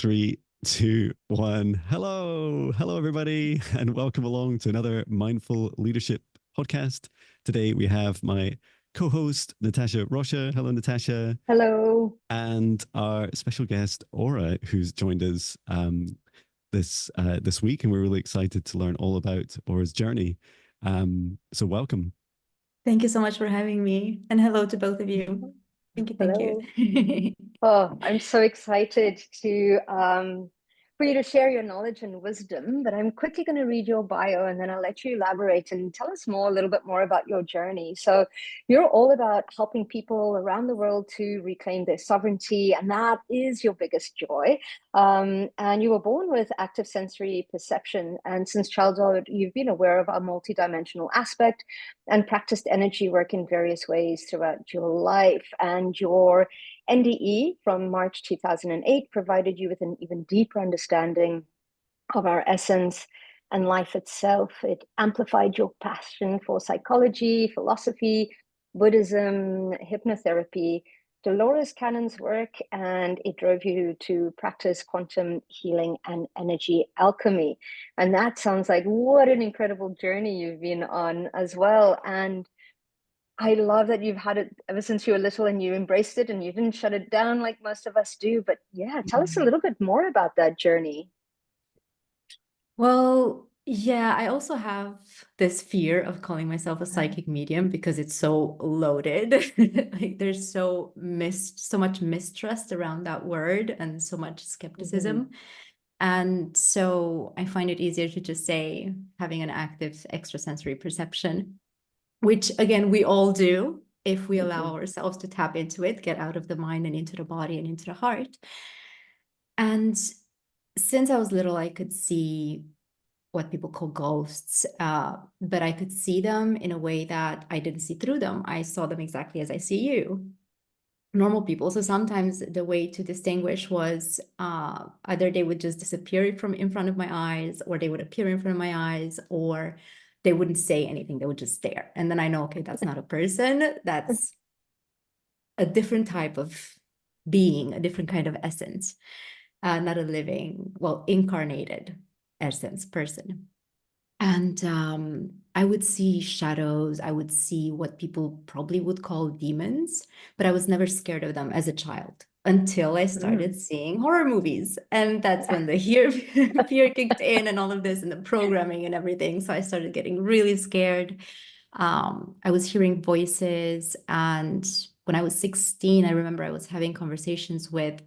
Three, two, one. Hello, everybody, and welcome along to another Mindful Leadership podcast. Today we have my co-host Natasha Rocha. Hello, Natasha. Hello. And our special guest Aura, who's joined us this week, and we're really excited to learn all about Aura's journey. So welcome. Thank you so much for having me, and hello to both of you. Thank Hello. you. Oh, I'm so excited for you to share your knowledge and wisdom, but I'm quickly going to read your bio and then I'll let you elaborate and tell us a little bit more about your journey. So you're all about helping people around the world to reclaim their sovereignty, and that is your biggest joy. And you were born with active sensory perception, and since childhood, you've been aware of our multidimensional aspect and practiced energy work in various ways throughout your life. And your NDE from March 2008 provided you with an even deeper understanding of our essence and life itself. It amplified your passion for psychology, philosophy, Buddhism, hypnotherapy, Dolores Cannon's work, and it drove you to practice quantum healing and energy alchemy. And that sounds like what an incredible journey you've been on as well. And I love that you've had it ever since you were little and you embraced it and you didn't shut it down like most of us do. But yeah, tell us a little bit more about that journey. Well, yeah, I also have this fear of calling myself a psychic medium because it's so loaded. Like there's so much mistrust around that word and so much skepticism. And so I find it easier to just say having an active extrasensory perception, which again, we all do if we allow ourselves to tap into it, get out of the mind and into the body and into the heart. And since I was little, I could see what people call ghosts, but I could see them in a way that I didn't see through them. I saw them exactly as I see you, normal people. So sometimes the way to distinguish was either they would just disappear from in front of my eyes, or they would appear in front of my eyes, or they wouldn't say anything. They would just stare. And then I know, okay, that's not a person. That's a different type of being, a different kind of essence, not a living, well, incarnated essence person. And I would see shadows. I would see what people probably would call demons, but I was never scared of them as a child until I started seeing horror movies. And that's when the fear kicked in and all of this and the programming and everything. So I started getting really scared. I was hearing voices. And when I was 16, I remember I was having conversations with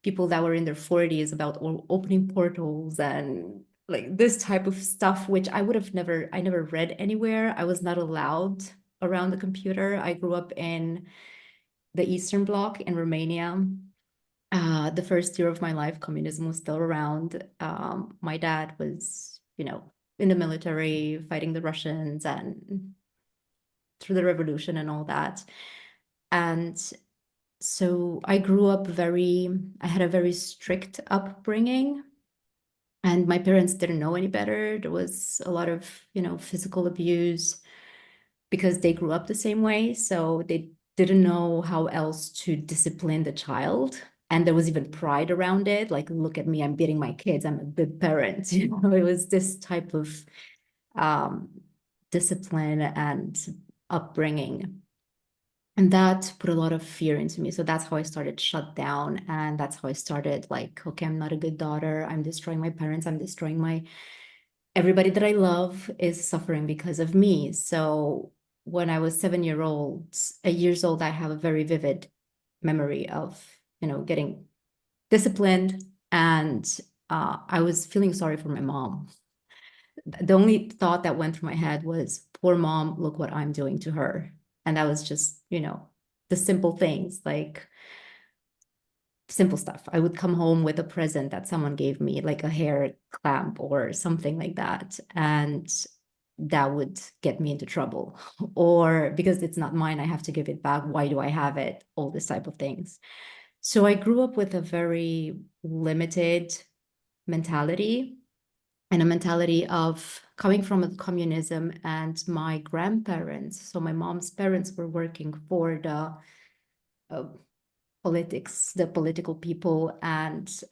people that were in their 40s about opening portals and like this type of stuff, which I never read anywhere. I was not allowed around the computer. I grew up in the Eastern Bloc in Romania. The first year of my life, communism was still around. My dad was, in the military, fighting the Russians and through the revolution and all that. And so I grew up I had a very strict upbringing. And my parents didn't know any better. There was a lot of, physical abuse because they grew up the same way. So they didn't know how else to discipline the child. And there was even pride around it. Like, look at me, I'm beating my kids. I'm a good parent. It was this type of discipline and upbringing. And that put a lot of fear into me. So that's how I started shut down. And that's how I started like, okay, I'm not a good daughter. I'm destroying my parents. I'm destroying everybody that I love is suffering because of me. So when I was 7 years old, I have a very vivid memory of, getting disciplined. And I was feeling sorry for my mom. The only thought that went through my head was, poor mom, look what I'm doing to her. And that was just, the simple things, like simple stuff. I would come home with a present that someone gave me, like a hair clamp or something like that. And that would get me into trouble. Or because it's not mine, I have to give it back. Why do I have it? All this type of things. So I grew up with a very limited mentality, and a mentality of coming from communism, and my grandparents, so my mom's parents, were working for the politics, the political people, and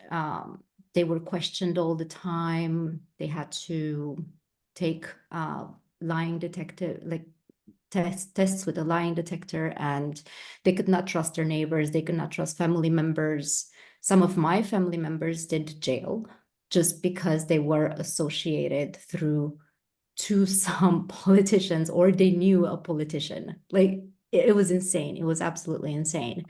they were questioned all the time. They had to take lying detector, like tests with a lying detector, and they could not trust their neighbors. They could not trust family members. Some of my family members did jail just because they were associated to some politicians, or they knew a politician. Like, it was insane. It was absolutely insane.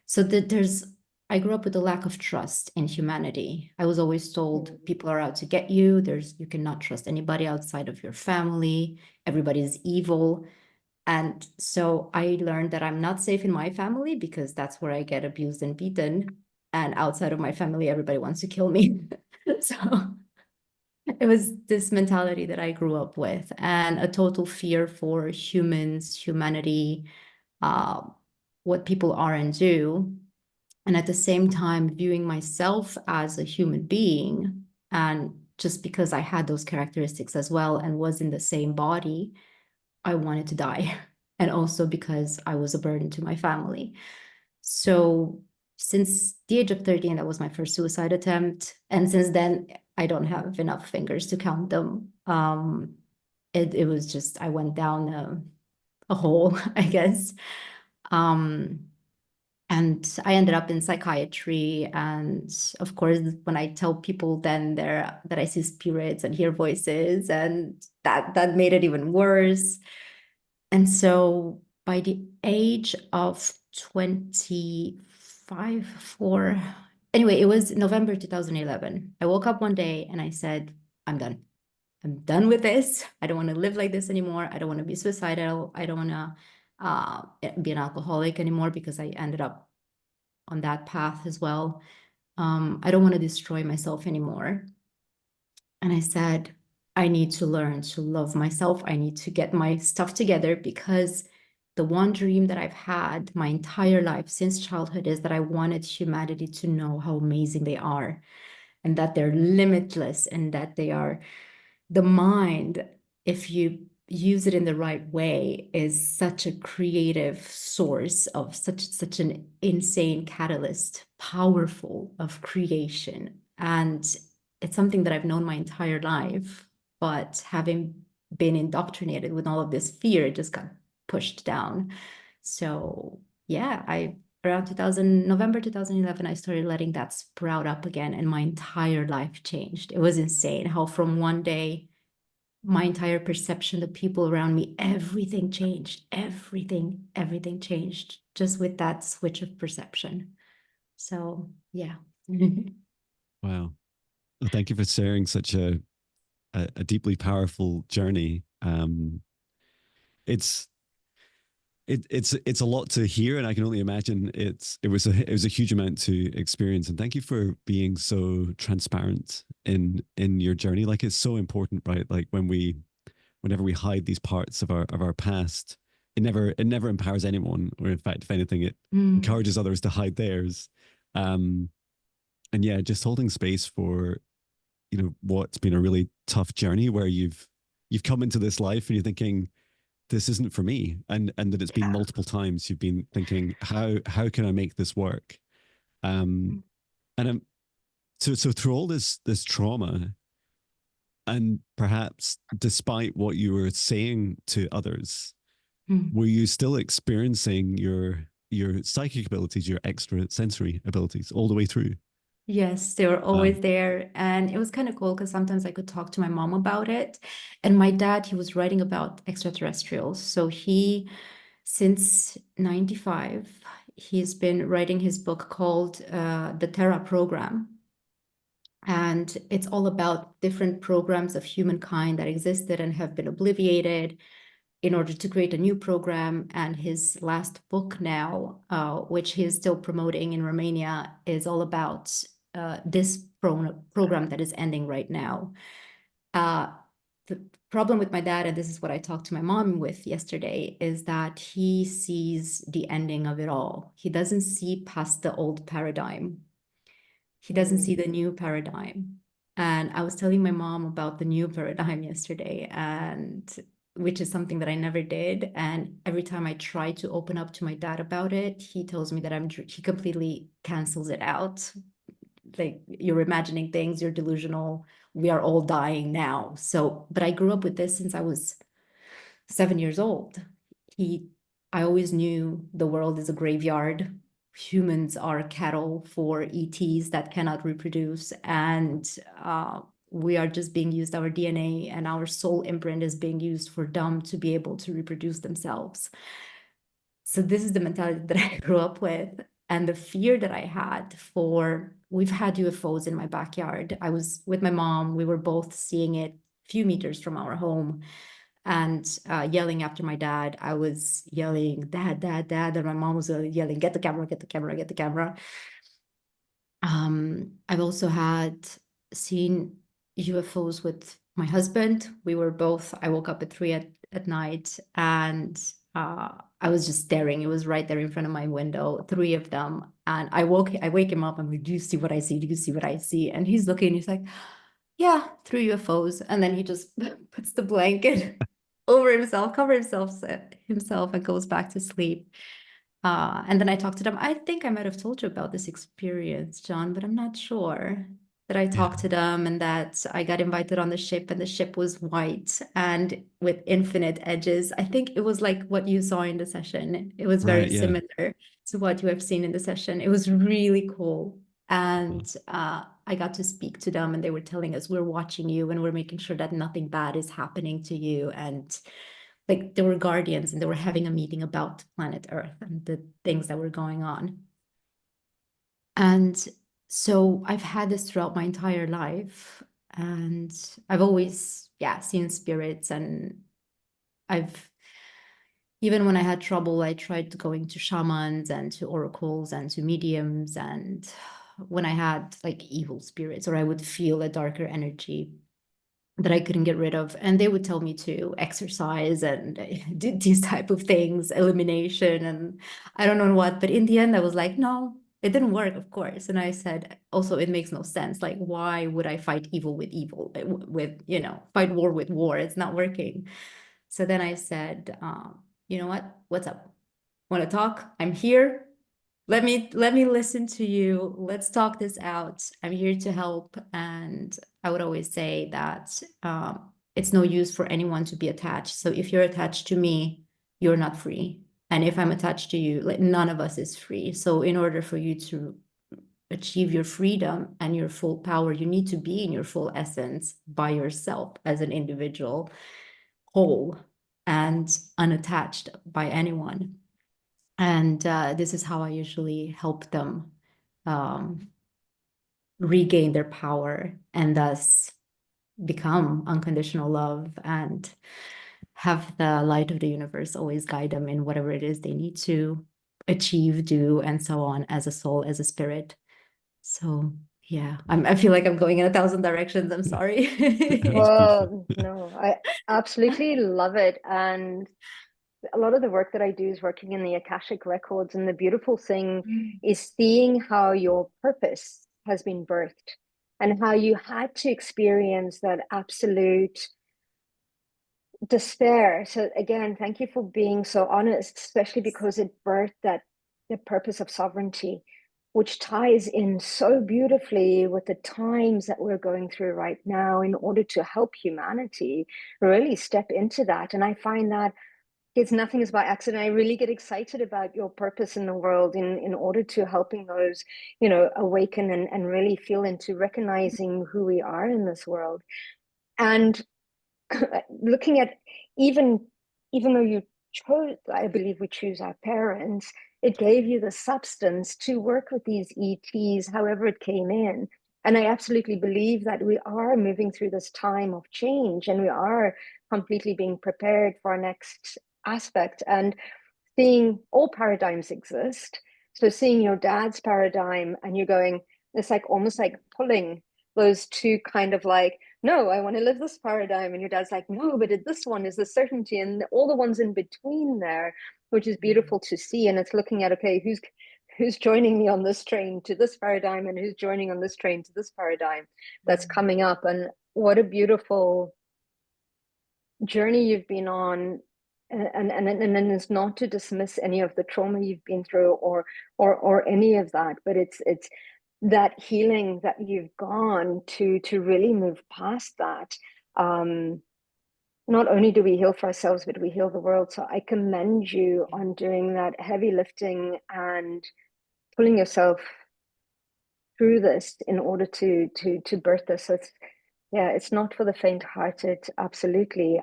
So that I grew up with a lack of trust in humanity. I was always told people are out to get you. You cannot trust anybody outside of your family. Everybody is evil. And so I learned that I'm not safe in my family because that's where I get abused and beaten. And outside of my family, everybody wants to kill me. So it was this mentality that I grew up with, and a total fear for humans, humanity, uh, what people are and do. And at the same time, viewing myself as a human being. And just because I had those characteristics as well and was in the same body, I wanted to die. And also because I was a burden to my family. So since the age of 13, that was my first suicide attempt. And since then, I don't have enough fingers to count them. It was just, I went down a hole, I guess. And I ended up in psychiatry. And of course, when I tell people then that I see spirits and hear voices, and that made it even worse. And so by the age of 25, anyway, it was November 2011. I woke up one day and I said, I'm done. I'm done with this. I don't want to live like this anymore. I don't want to be suicidal. I don't want to be an alcoholic anymore, because I ended up on that path as well. I don't want to destroy myself anymore. And I said, I need to learn to love myself. I need to get my stuff together, because the one dream that I've had my entire life since childhood is that I wanted humanity to know how amazing they are, and that they're limitless, and that they are the mind, if you use it in the right way, is such a creative source of such an insane catalyst, powerful of creation. And it's something that I've known my entire life, but having been indoctrinated with all of this fear, it just got pushed down. So yeah, around November 2011, I started letting that sprout up again, and my entire life changed. It was insane how from one day, my entire perception, the people around me, everything changed. Everything changed just with that switch of perception. So yeah. Wow. Well, thank you for sharing such a deeply powerful journey. It's it's a lot to hear, and I can only imagine it was a huge amount to experience. And thank you for being so transparent in your journey. Like, it's so important, right? Like, whenever we hide these parts of our past, it never empowers anyone, or in fact, if anything, it encourages others to hide theirs. And yeah, just holding space for, what's been a really tough journey, where you've come into this life and you're thinking, this isn't for me, and that it's been multiple times you've been thinking, how can I make this work? And so through all this trauma, and perhaps despite what you were saying to others, were you still experiencing your psychic abilities, your extra sensory abilities all the way through? Yes, they were always there. And it was kind of cool because sometimes I could talk to my mom about it. And my dad, he was writing about extraterrestrials. So since 95, he's been writing his book called The Terra Program. And it's all about different programs of humankind that existed and have been obliterated in order to create a new program. And his last book now, which he is still promoting in Romania, is all about this program that is ending right now. The problem with my dad, and this is what I talked to my mom with yesterday, is that he sees the ending of it all. He doesn't see past the old paradigm. He doesn't see the new paradigm. And I was telling my mom about the new paradigm yesterday, and which is something that I never did. And every time I try to open up to my dad about it, he tells me that he completely cancels it out. Like, you're imagining things, you're delusional, we are all dying now. So, but I grew up with this since I was 7 years old. I always knew the world is a graveyard. Humans are cattle for ETs that cannot reproduce, and we are just being used. Our DNA and our soul imprint is being used for them to be able to reproduce themselves. So this is the mentality that I grew up with, and the fear that I had for. We've had UFOs in my backyard. I was with my mom. We were both seeing it a few meters from our home, and yelling after my dad. I was yelling, "Dad, Dad, Dad," and my mom was yelling, "Get the camera, get the camera, get the camera." I've also had seen UFOs with my husband. I woke up at 3 at night, and I was just staring. It was right there in front of my window, 3 of them. And I wake him up. I'm like, "Do you see what I see? Do you see what I see?" And he's looking, he's like, "Yeah, 3 UFOs." And then he just puts the blanket over himself, covers himself, and goes back to sleep. And then I talked to them. I think I might have told you about this experience, John, but I'm not sure. That I talked to them, and that I got invited on the ship, and the ship was white and with infinite edges. I think it was like what you saw in the session. It was very similar to what you have seen in the session. It was really cool. And I got to speak to them, and they were telling us, "We're watching you, and we're making sure that nothing bad is happening to you." And like, they were guardians, and they were having a meeting about planet Earth and the things that were going on. And so I've had this throughout my entire life, and I've always, seen spirits. And even when I had trouble, I tried going to shamans and to oracles and to mediums. And when I had like evil spirits, or I would feel a darker energy that I couldn't get rid of, and they would tell me to exercise and do these type of things, elimination, and I don't know what. But in the end, I was like, no, it didn't work, of course. And I said, also, it makes no sense. Like, why would I fight evil with evil, with fight war with war? It's not working. So then I said, you know what? What's up? Want to talk? I'm here. Let me listen to you. Let's talk this out. I'm here to help. And I would always say that it's no use for anyone to be attached. So if you're attached to me, you're not free. And if I'm attached to you, like, none of us is free. So in order for you to achieve your freedom and your full power, you need to be in your full essence by yourself as an individual, whole and unattached by anyone. And this is how I usually help them regain their power, and thus become unconditional love, and have the light of the universe always guide them in whatever it is they need to achieve, do, and so on, as a soul, as a spirit. So yeah, I feel like I'm going in 1,000 directions. I'm sorry. Well, no, I absolutely love it. And a lot of the work that I do is working in the Akashic records. And the beautiful thing is seeing how your purpose has been birthed, and how you had to experience that absolute despair. So again, thank you for being so honest, especially because it birthed the purpose of sovereignty, which ties in so beautifully with the times that we're going through right now, in order to help humanity really step into that. And I find that nothing is by accident. I really get excited about your purpose in the world, in order to helping those, awaken and really feel into recognizing who we are in this world. And looking at, even though you chose, I believe we choose our parents, it gave you the substance to work with these ETs, however it came in. And I absolutely believe that we are moving through this time of change, and we are completely being prepared for our next aspect, and seeing all paradigms exist. So seeing your dad's paradigm, and you're going, it's like almost like pulling those two, kind of like, no, I want to live this paradigm, and your dad's like, no, but this one is the certainty, and all the ones in between there, which is beautiful to see. And it's looking at, okay, who's joining me on this train to this paradigm, and who's joining on this train to this paradigm that's coming up. And what a beautiful journey you've been on, and it's not to dismiss any of the trauma you've been through or any of that, but it's that healing that you've gone to really move past that. Not only do we heal for ourselves, but we heal the world. So I commend you on doing that heavy lifting and pulling yourself through this in order to birth this. So it's not for the faint-hearted, absolutely.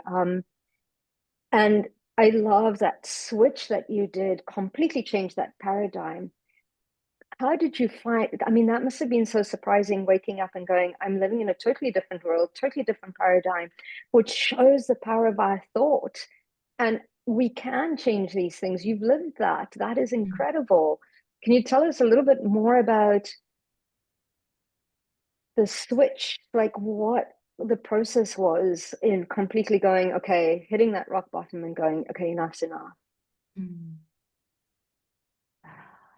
And I love that switch that you did, completely change that paradigm. How did you find, I mean, that must have been so surprising, waking up and going, I'm living in a totally different world, totally different paradigm, which shows the power of our thought. And we can change these things. You've lived that. That is incredible. Can you tell us a little bit more about the switch, like what the process was in completely going, okay, hitting that rock bottom and going, okay, enough's enough?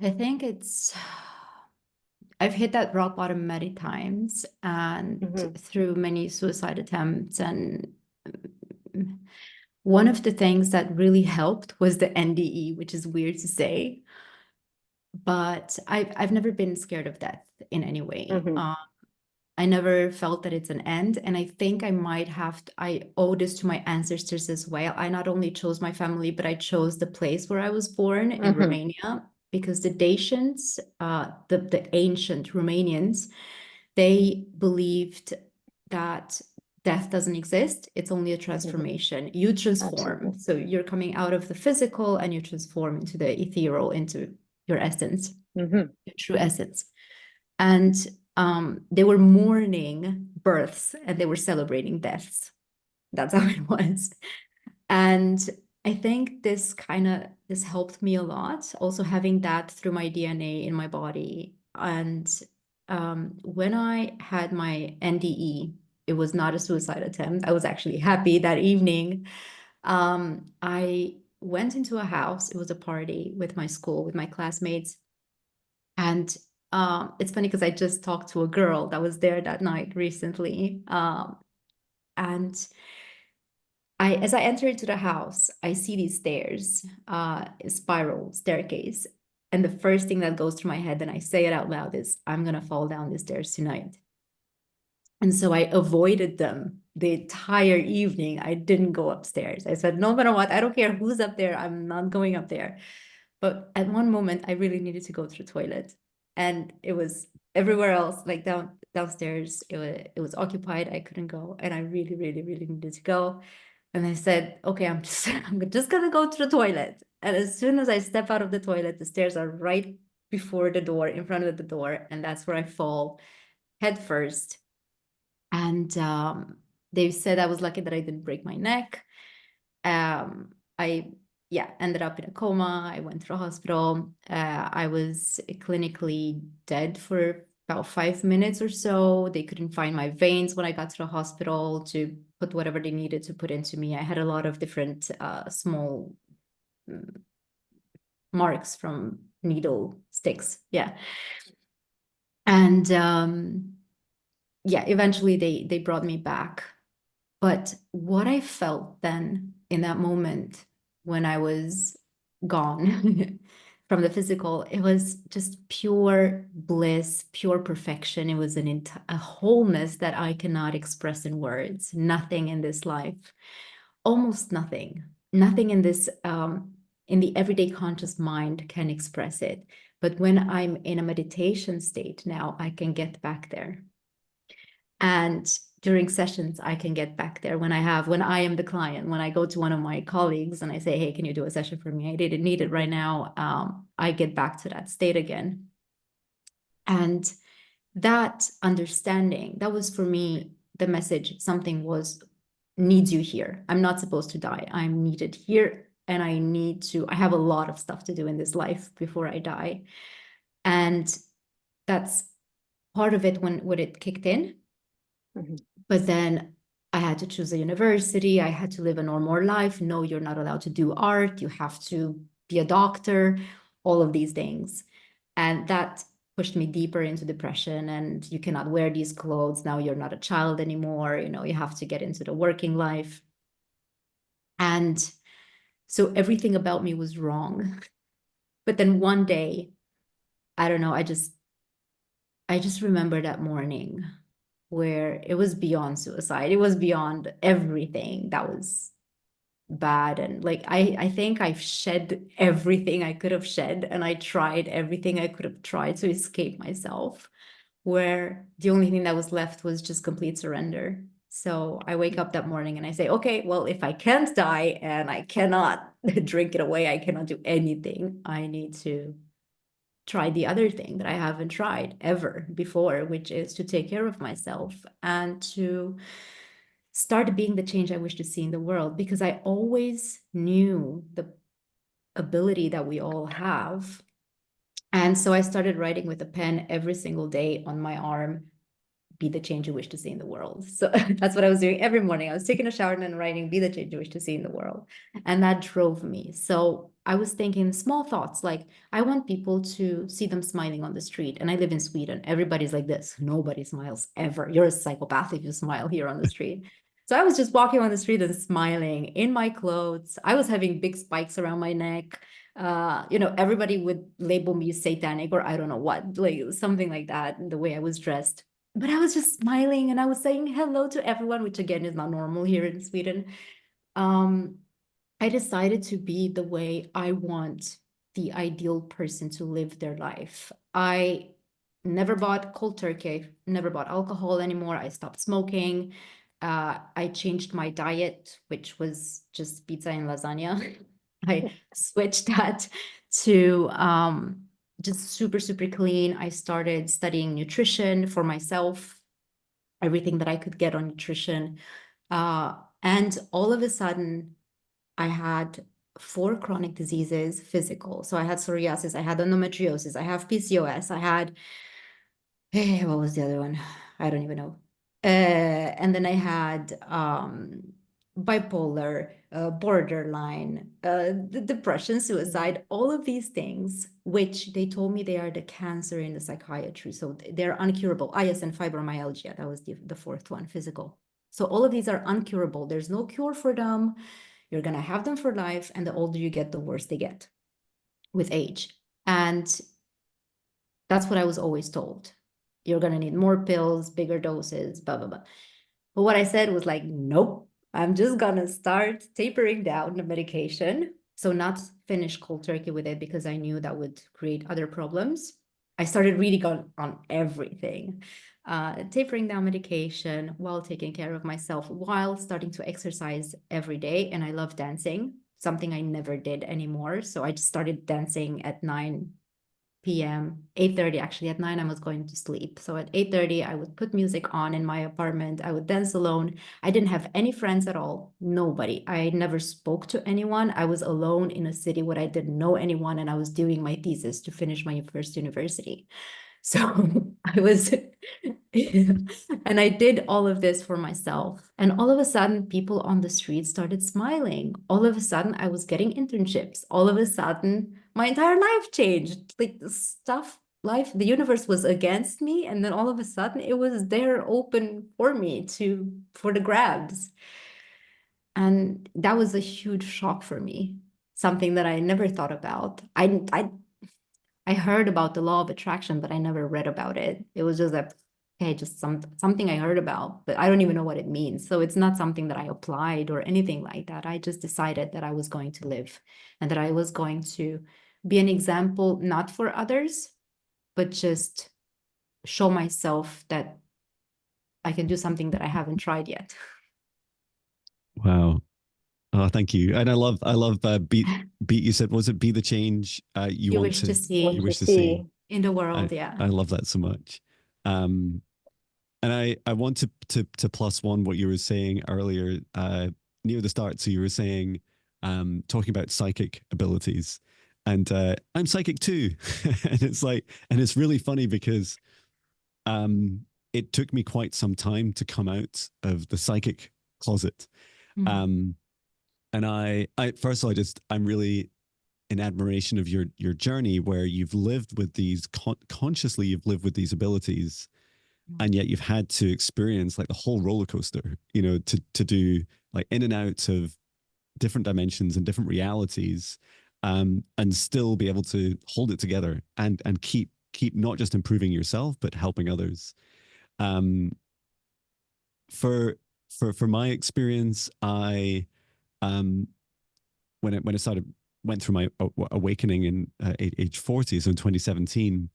I think I've hit that rock bottom many times, and through many suicide attempts. And one of the things that really helped was the NDE, which is weird to say, but I've never been scared of death in any way. I never felt that it's an end. And I think I owe this to my ancestors as well. I not only chose my family, but I chose the place where I was born in Romania, because the Dacians, the ancient Romanians, they believed that death doesn't exist. It's only a transformation. You transform. Absolutely. So you're coming out of the physical and you transform into the ethereal, into your essence, your true essence. And they were mourning births and they were celebrating deaths. That's how it was. And I think this helped me a lot, also having that through my DNA in my body. And when I had my NDE, it was not a suicide attempt. I was actually happy that evening. I went into a house. It was a party with my school, with my classmates. And it's funny because I just talked to a girl that was there that night recently. And as I enter into the house, I see these stairs, a spiral staircase. And the first thing that goes through my head, and I say it out loud, is, I'm going to fall down the stairs tonight. And so I avoided them the entire evening. I didn't go upstairs. I said, no matter what, I don't care who's up there. I'm not going up there. But at one moment, I really needed to go to the toilet. And it was everywhere else, like downstairs, it was occupied. I couldn't go. And I really, really, really needed to go. And I said, okay, I'm just going to go to the toilet. And as soon as I step out of the toilet, the stairs are right before the door, in front of the door. And that's where I fall head first. And they said I was lucky that I didn't break my neck. I ended up in a coma. I went to the hospital. I was clinically dead for about 5 minutes or so. They couldn't find my veins when I got to the hospital to put whatever they needed to put into me. I had a lot of different small marks from needle sticks. Yeah. And eventually they brought me back. But what I felt then in that moment when I was gone from the physical, it was just pure bliss, pure perfection. It was a wholeness that I cannot express in words. Nothing in this life, almost nothing in this, in the everyday conscious mind can express it. But when I'm in a meditation state now, I can get back there. And during sessions, I can get back there when I am the client, when I go to one of my colleagues and I say, hey, can you do a session for me? I didn't need it right now. I get back to that state again. And that understanding, that was for me, the message, something needs you here. I'm not supposed to die. I'm needed here. And I have a lot of stuff to do in this life before I die. And that's part of it when it kicked in. But then I had to choose a university. I had to live a normal life. No, you're not allowed to do art. You have to be a doctor, all of these things. And that pushed me deeper into depression. And you cannot wear these clothes. Now you're not a child anymore. You have to get into the working life. And so everything about me was wrong. But then one day, I don't know, I just remember that morning where it was beyond suicide. It was beyond everything that was bad. And like, I think I've shed everything I could have shed, and I tried everything I could have tried to escape myself, where the only thing that was left was just complete surrender. So I wake up that morning and I say, okay, well, if I can't die and I cannot drink it away, I cannot do anything, I need to try the other thing that I haven't tried ever before, which is to take care of myself and to start being the change I wish to see in the world, because I always knew the ability that we all have. And so I started writing with a pen every single day on my arm, be the change you wish to see in the world. So that's what I was doing every morning. I was taking a shower and then writing, be the change you wish to see in the world. And that drove me. So I was thinking small thoughts, like I want people to see them smiling on the street. And I live in Sweden. Everybody's like this. Nobody smiles ever. You're a psychopath if you smile here on the street. So I was just walking on the street and smiling in my clothes. I was having big spikes around my neck. Everybody would label me satanic or I don't know what, like something like that, the way I was dressed. But I was just smiling and I was saying hello to everyone, which again is not normal here in Sweden. I decided to be the way I want the ideal person to live their life. I never bought cold turkey, never bought alcohol anymore. I stopped smoking. I changed my diet, which was just pizza and lasagna. I switched that to just super, super clean. I started studying nutrition for myself, everything that I could get on nutrition. And all of a sudden, I had 4 chronic diseases physical. So I had psoriasis, I had endometriosis, I have PCOS, I had, what was the other one? I don't even know. And then I had bipolar, borderline, depression, suicide, all of these things, which they told me they are the cancer in the psychiatry. So they're uncurable. Yes, and fibromyalgia, that was the 4th one, physical. So all of these are uncurable. There's no cure for them. You're going to have them for life. And the older you get, the worse they get with age. And that's what I was always told. You're going to need more pills, bigger doses, blah, blah, blah. But what I said was like, nope, I'm just going to start tapering down the medication. So not finish cold turkey with it because I knew that would create other problems. I started reading on everything, tapering down medication while taking care of myself, while starting to exercise every day. And I love dancing, something I never did anymore. So I just started dancing at 9 p.m., 8:30 actually. At 9 I was going to sleep. So at 8:30 I would put music on in my apartment. I would dance alone. I didn't have any friends at all. Nobody. I never spoke to anyone. I was alone in a city where I didn't know anyone, and I was doing my thesis to finish my first university. So I was, and I did all of this for myself. And all of a sudden, people on the street started smiling. All of a sudden, I was getting internships. All of a sudden, my entire life changed. Like the stuff, life, the universe was against me. And then all of a sudden, it was there open for me for the grabs. And that was a huge shock for me, something that I never thought about. I heard about the law of attraction, but I never read about it. It was just like, okay, just something I heard about, but I don't even know what it means. So it's not something that I applied or anything like that. I just decided that I was going to live and that I was going to be an example, not for others, but just show myself that I can do something that I haven't tried yet. Wow. Oh, thank you. And I love beat you said, was it be the change you wish to see you wish to see in the world? Yeah. I love that so much. And I want to plus one what you were saying earlier near the start. So you were saying talking about psychic abilities, and I'm psychic too. And it's really funny because it took me quite some time to come out of the psychic closet. Mm. And I first of all, I'm really in admiration of your journey where you've lived with these consciously, you've lived with these abilities, and yet you've had to experience like the whole roller coaster, to do like in and out of different dimensions and different realities, and still be able to hold it together and keep not just improving yourself but helping others. Um, for my experience, I when I went through my awakening in age 40, so in 2017,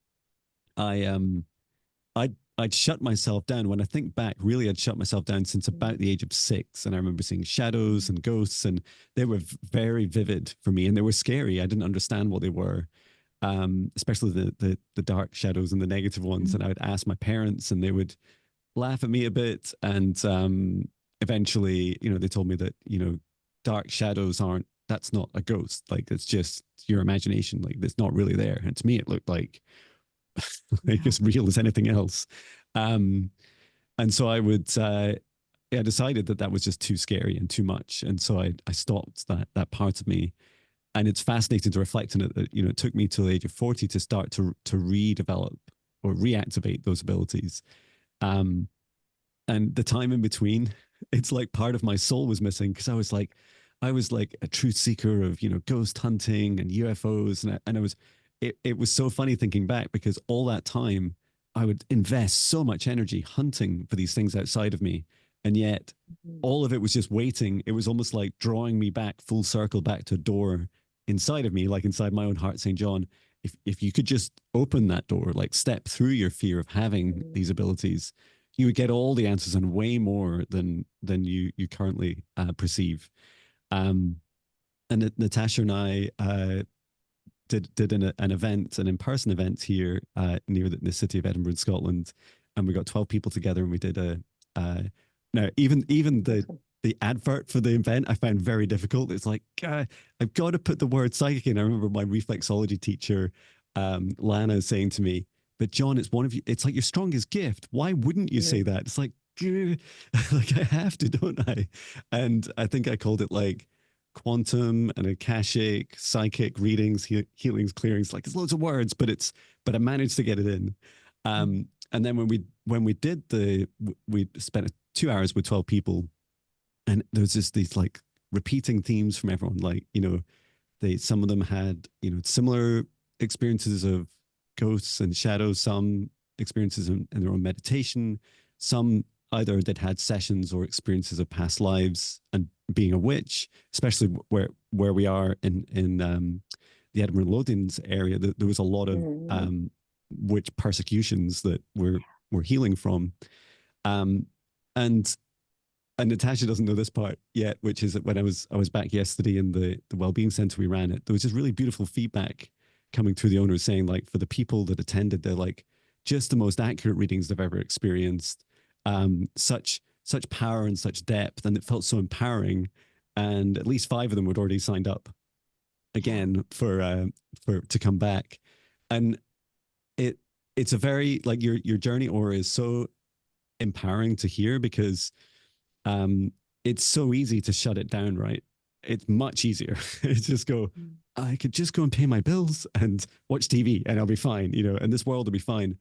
I'd shut myself down. When I think back, really, I'd shut myself down since about the age of 6. And I remember seeing shadows and ghosts, and they were very vivid for me, and they were scary. I didn't understand what they were, especially the dark shadows and the negative ones. And I would ask my parents, and they would laugh at me a bit. And eventually, they told me that, dark shadows that's not a ghost. Like, it's just your imagination. Like, it's not really there. And to me, it looked like as real as anything else. And so I decided that was just too scary and too much. And so I stopped that part of me. And it's fascinating to reflect on it that, it took me till the age of 40 to start to redevelop or reactivate those abilities. And the time in between, it's like part of my soul was missing, because I was like a truth seeker of, ghost hunting and UFOs. And it was so funny thinking back, because all that time I would invest so much energy hunting for these things outside of me. And yet all of it was just waiting. It was almost like drawing me back full circle back to a door inside of me, like inside my own heart, saying, John, if you could just open that door, like step through your fear of having these abilities, you would get all the answers and way more than you currently perceive. And Natasha and I did an event, an in-person event here near the city of Edinburgh in Scotland, and we got 12 people together, and we did now even the advert for the event I found very difficult. It's like, I've got to put the word psychic in. I remember my reflexology teacher, Lana, saying to me, but John, it's like your strongest gift. Why wouldn't you say that? It's like, like, I have to, don't I? And I think I called it like quantum and akashic, psychic readings, healings, clearings. Like, there's loads of words, but I managed to get it in. And then when we spent 2 hours with 12 people, and there was just these like repeating themes from everyone. Like, some of them had, similar experiences of ghosts and shadows, some experiences in their own meditation, some either they'd had sessions or experiences of past lives and being a witch, especially where we are in the Edinburgh Lothians area. There was a lot of witch persecutions that we're healing from. And Natasha doesn't know this part yet, which is that when I was back yesterday in the wellbeing center we ran it, there was just really beautiful feedback coming through the owners saying, like, for the people that attended, they're like, just the most accurate readings they've ever experienced. Such power and such depth, and it felt so empowering. And at least 5 of them had already signed up again for to come back. And it's a very, like, your journey, Aura, is so empowering to hear, because it's so easy to shut it down, right? It's much easier. It's just go, I could just go and pay my bills and watch TV and I'll be fine, and this world will be fine.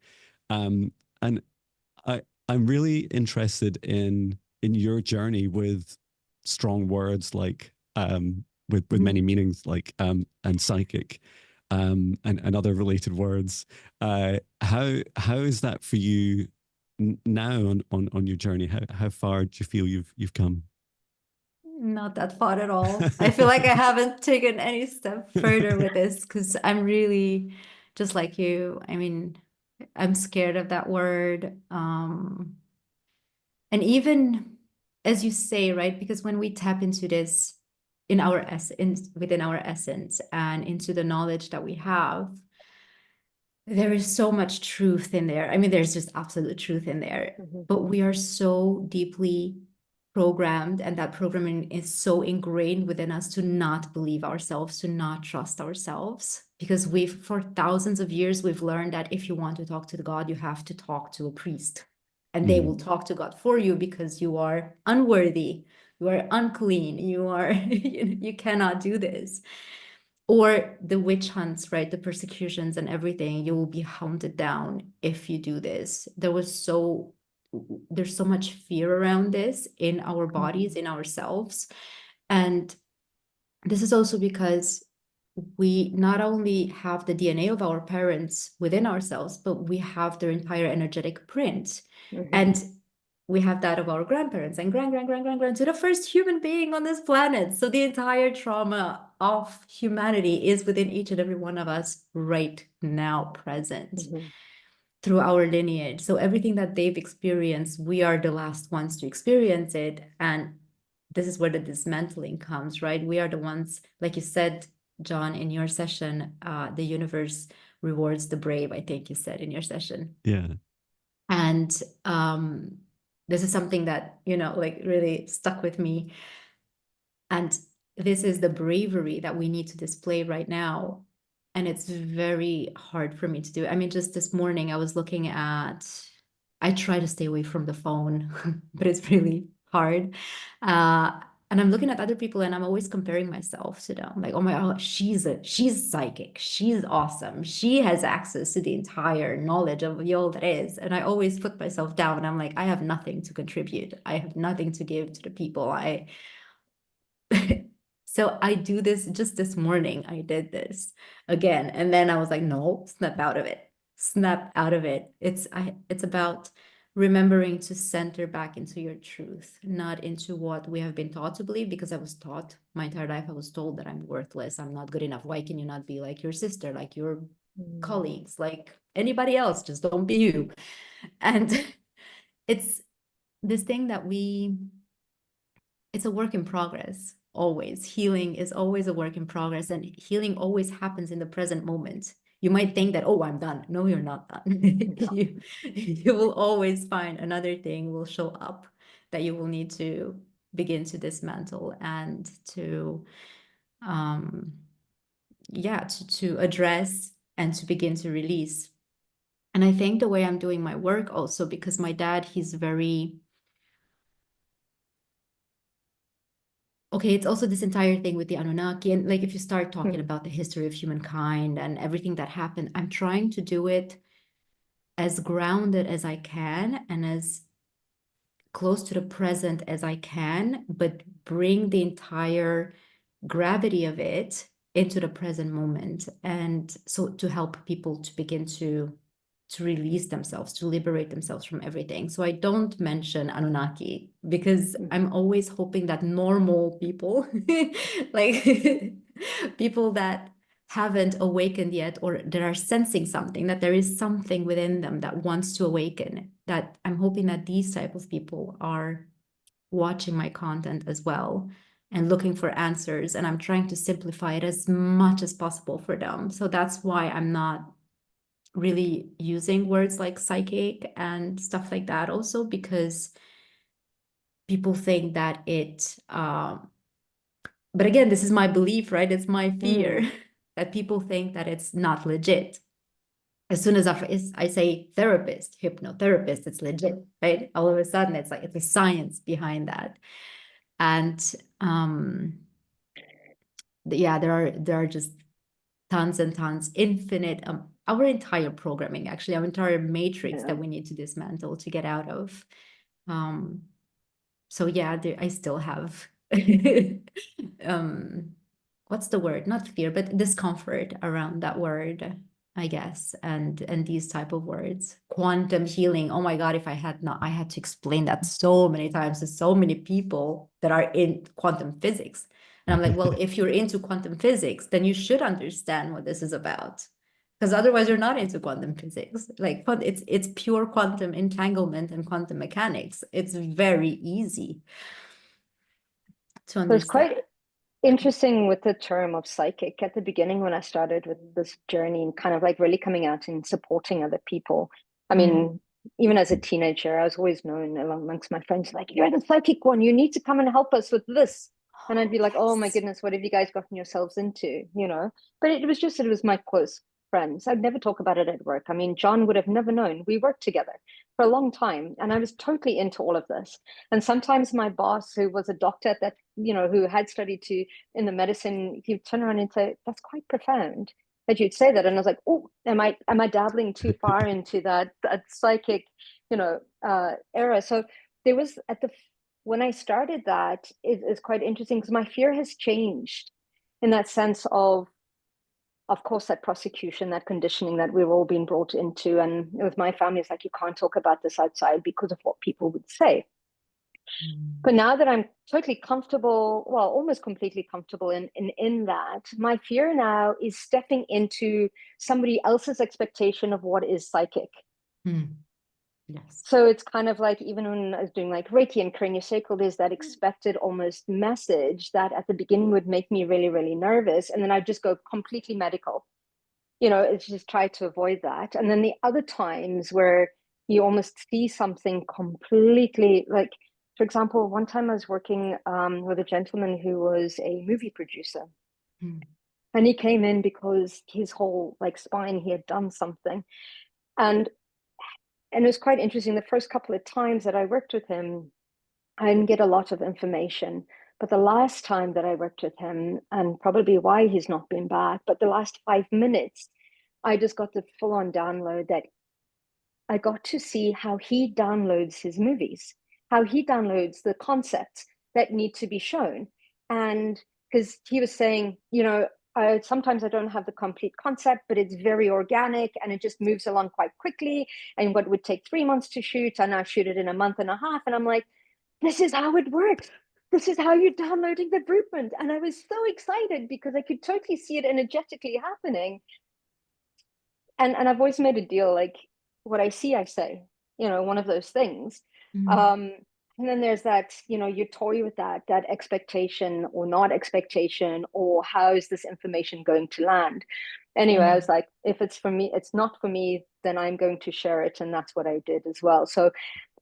And I'm really interested in your journey with strong words, like with many meanings, like and psychic, and other related words. How is that for you now on your journey? How far do you feel you've come? Not that far at all. I feel like I haven't taken any step further with this, because I'm really just like you. I mean, I'm scared of that word. And even as you say, right, because when we tap into this within our essence and into the knowledge that we have, there is so much truth in there. I mean, there's just absolute truth in there, but we are so deeply programmed, and that programming is so ingrained within us to not believe ourselves, to not trust ourselves, because for thousands of years, we've learned that if you want to talk to the God, you have to talk to a priest, and they will talk to God for you, because you are unworthy, you are unclean, you cannot do this. Or the witch hunts, right? The persecutions and everything, you will be hunted down if you do this. There's so much fear around this in our bodies, in ourselves. And this is also because we not only have the DNA of our parents within ourselves, but we have their entire energetic print. And we have that of our grandparents and grand to the first human being on this planet. So the entire trauma of humanity is within each and every one of us right now, present through our lineage. So everything that they've experienced, we are the last ones to experience it. And this is where the dismantling comes, right? We are the ones, like you said, John, in your session, the universe rewards the brave, I think you said in your session. Yeah. And this is something that, you know, like really stuck with me. And this is the bravery that we need to display right now. And it's very hard for me to do. I mean, just this morning, I was looking at, I try to stay away from the phone, but it's really hard. And I'm looking at other people and I'm always comparing myself to them. Like, oh my God, she's psychic. She's awesome. She has access to the entire knowledge of all that is. And I always put myself down. And I'm like, I have nothing to contribute. I have nothing to give to the people. So I do this just this morning. I did this again. And then I was like, no, snap out of it. Snap out of it. It's about remembering to center back into your truth, not into what we have been taught to believe, because I was taught my entire life, I was told that I'm worthless. I'm not good enough. Why can you not be like your sister, like your colleagues, like anybody else? Just don't be you. And it's this thing that it's a work in progress. Always healing is always a work in progress, and healing always happens in the present moment. You might think that, oh, I'm done. No, you're not done. You will always find another thing will show up that you will need to begin to dismantle and to to address and to begin to release. And I think the way I'm doing my work also, because my dad, he's very okay, it's also this entire thing with the Anunnaki. And like, if you start talking about the history of humankind and everything that happened, I'm trying to do it as grounded as I can and as close to the present as I can, but bring the entire gravity of it into the present moment. And so to help people to begin to release themselves, to liberate themselves from everything. So I don't mention Anunnaki because I'm always hoping that normal people, like people that haven't awakened yet, or that are sensing something, that there is something within them that wants to awaken, that I'm hoping that these type of people are watching my content as well and looking for answers. And I'm trying to simplify it as much as possible for them. So that's why I'm not really using words like psychic and stuff like that also, because people think that but again, this is my belief, right? It's my fear that people think that it's not legit. As soon as I say therapist, hypnotherapist, it's legit, right? All of a sudden, it's like it's a science behind that. And yeah, there are just tons and tons, infinite, our entire programming, actually, our entire matrix that we need to dismantle to get out of. So yeah, I still have what's the word? Not fear, but discomfort around that word, I guess, and these type of words. Quantum healing. Oh my God, if I had to explain that so many times to so many people that are in quantum physics. And I'm like, well, if you're into quantum physics, then you should understand what this is about. Because otherwise you're not into quantum physics. Like it's pure quantum entanglement and quantum mechanics. It's very easy to understand. So it's quite interesting with the term of psychic. At the beginning, when I started with this journey and kind of like really coming out and supporting other people, I mean, even as a teenager, I was always known amongst my friends, like, you're the psychic one, you need to come and help us with this. And I'd be like, oh my goodness, what have you guys gotten yourselves into, you know? But it was my close friends. I'd never talk about it at work. I mean, John would have never known. We worked together for a long time and I was totally into all of this. And sometimes my boss, who was a doctor at that, you know, who had studied in the medicine, he'd turn around and say, that's quite profound that you'd say that. And I was like, oh, am I dabbling too far into that psychic, you know, era? So there was when I started that, it's quite interesting because my fear has changed. in that sense of course, that prosecution, that conditioning that we've all been brought into. And with my family, it's like, you can't talk about this outside because of what people would say. But now that I'm totally comfortable, well, almost completely comfortable in that, my fear now is stepping into somebody else's expectation of what is psychic. Yes. So it's kind of like, even when I was doing like Reiki and craniosacral, there's that expected almost message that at the beginning would make me really, really nervous. And then I just go completely medical. It's just try to avoid that. And then the other times where you almost see something completely, like, for example, one time I was working with a gentleman who was a movie producer. And he came in because his whole like spine, he had done something. And it was quite interesting. The first couple of times that I worked with him, I didn't get a lot of information. But the last time that I worked with him, and probably why he's not been back, but the last 5 minutes, I just got the full-on download that I got to see how he downloads his movies, how he downloads the concepts that need to be shown. And because he was saying, sometimes I don't have the complete concept, but it's very organic and it just moves along quite quickly. And what would take 3 months to shoot, I now shoot it in a month and a half. And I'm like, this is how it works. This is how you're downloading the blueprint. And I was so excited because I could totally see it energetically happening. And I've always made a deal, like, what I see, I say, one of those things. And then there's that, you toy with that expectation or not expectation, or how is this information going to land? Anyway, I was like, if it's for me, it's not for me, then I'm going to share it. And that's what I did as well. So,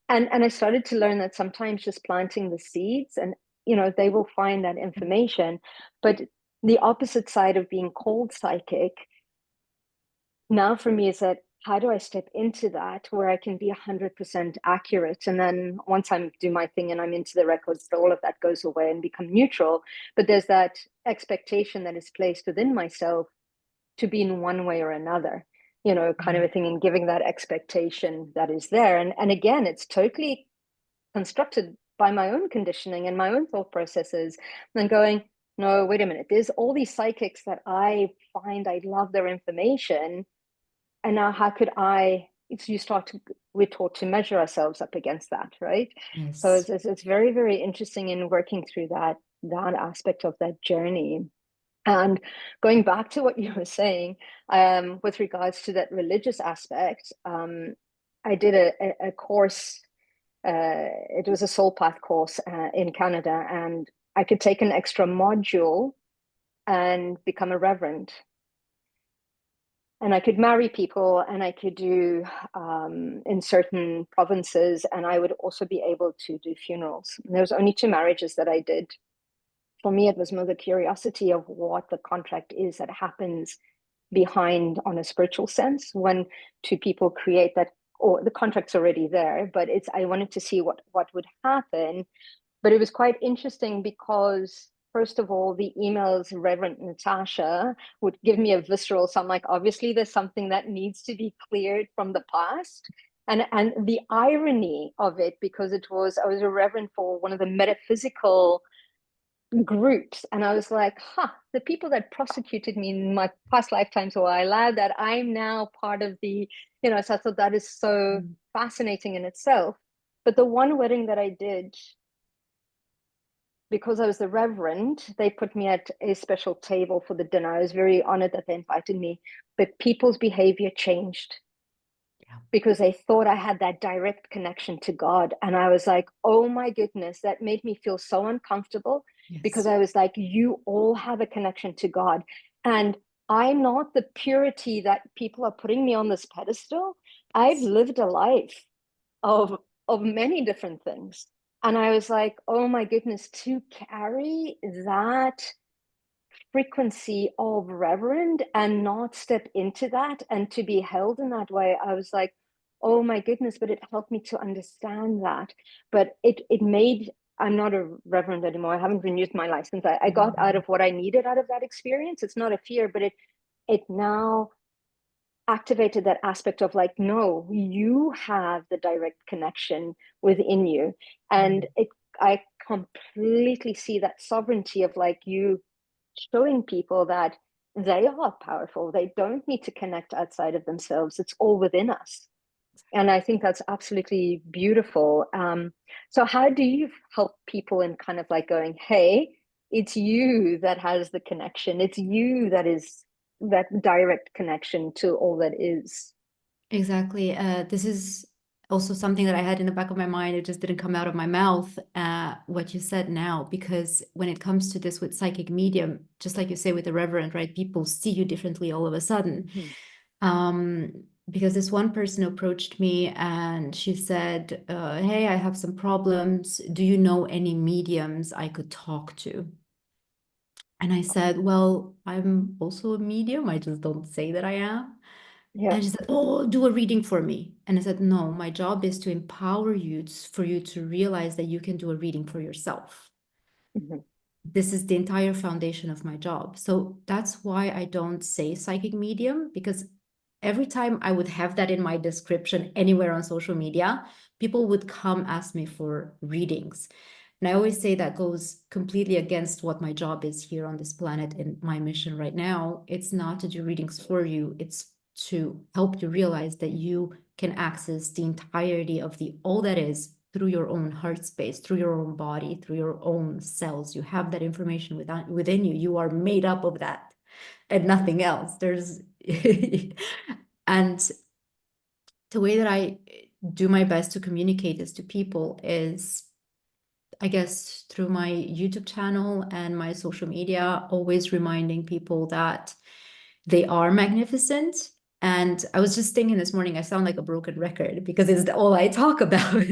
and I started to learn that sometimes just planting the seeds and, they will find that information. But the opposite side of being called psychic now for me is that, how do I step into that where I can be 100% accurate? And then once I'm doing my thing and I'm into the records, all of that goes away and become neutral. But there's that expectation that is placed within myself to be in one way or another, kind of a thing, and giving that expectation that is there. And again, it's totally constructed by my own conditioning and my own thought processes. And going, no, wait a minute, there's all these psychics that I find I love their information. And now how could we're taught to measure ourselves up against that, right? Yes. So it's very, very interesting in working through that aspect of that journey. And going back to what you were saying, with regards to that religious aspect, I did a course, it was a Soul Path course in Canada, and I could take an extra module and become a reverend. And I could marry people, and I could do in certain provinces, and I would also be able to do funerals. And there was only 2 marriages that I did. For me, it was more the curiosity of what the contract is that happens behind, on a spiritual sense, when 2 people create that, or the contract's already there, but I wanted to see what would happen. But it was quite interesting because, first of all, the emails Reverend Natasha would give me a visceral. So I'm like, obviously there's something that needs to be cleared from the past. And the irony of it, because I was a reverend for one of the metaphysical groups, and I was like, the people that prosecuted me in my past lifetimes, or I allowed that, I'm now part of the, so I thought that is so fascinating in itself. But the one wedding that I did, because I was the reverend, they put me at a special table for the dinner. I was very honored that they invited me, but people's behavior changed because they thought I had that direct connection to God. And I was like, oh my goodness, that made me feel so uncomfortable. Yes. Because I was like, you all have a connection to God. And I'm not the purity that people are putting me on this pedestal. I've lived a life of many different things. And I was like, oh my goodness, to carry that frequency of reverend and not step into that and to be held in that way, I was like, oh my goodness. But it helped me to understand that. But it made, I'm not a reverend anymore. I haven't renewed my license. I got out of what I needed out of that experience. It's not a fear, but it now activated that aspect of like, no, you have the direct connection within you. And I completely see that sovereignty of like, you showing people that they are powerful. They don't need to connect outside of themselves. It's all within us. And I think that's absolutely beautiful. So how do you help people in kind of like going, hey, it's you that has the connection. It's you that is that direct connection to all that is. Exactly. This is also something that I had in the back of my mind. It just didn't come out of my mouth, what you said now, because when it comes to this with psychic medium, just like you say with the reverend, right? People see you differently all of a sudden. Because this one person approached me and she said, hey, I have some problems. Do you know any mediums I could talk to? And I said, well, I'm also a medium. I just don't say that I am. Yeah. And she said, oh, do a reading for me. And I said, no, my job is to empower you for you to realize that you can do a reading for yourself. This is the entire foundation of my job. So that's why I don't say psychic medium, because every time I would have that in my description anywhere on social media, people would come ask me for readings. And I always say that goes completely against what my job is here on this planet and my mission right now. It's not to do readings for you. It's to help you realize that you can access the entirety of the all that is through your own heart space, through your own body, through your own cells. You have that information within you. You are made up of that and nothing else. There's and the way that I do my best to communicate this to people is, I guess, through my YouTube channel and my social media, always reminding people that they are magnificent. And I was just thinking this morning, I sound like a broken record because it's all I talk about,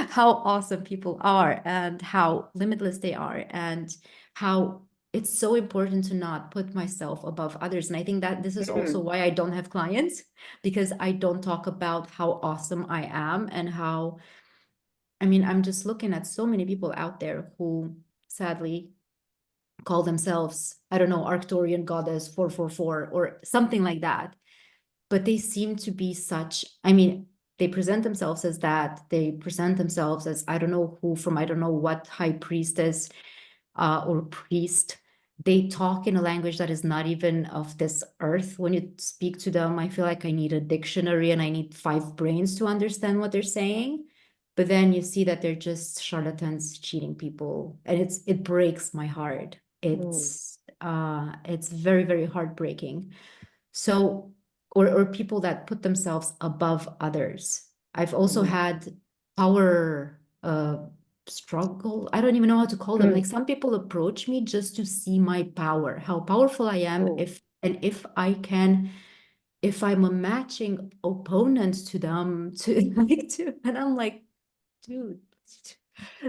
how awesome people are and how limitless they are and how it's so important to not put myself above others. And I think that this is also why I don't have clients, because I don't talk about how awesome I am and how, I mean, I'm just looking at so many people out there who sadly call themselves, I don't know, Arcturian goddess 444 or something like that. But they seem to be such, I mean, they present themselves as that. They present themselves as, I don't know who from, I don't know what high priestess or priest. They talk in a language that is not even of this earth. When you speak to them, I feel like I need a dictionary and I need 5 brains to understand what they're saying. But then you see that they're just charlatans cheating people. And it breaks my heart. It's very, very heartbreaking. So, or people that put themselves above others. I've also had power struggle. I don't even know how to call them. Like some people approach me just to see my power, how powerful I am, if I can, if I'm a matching opponent to them, to like to, and I'm like, dude,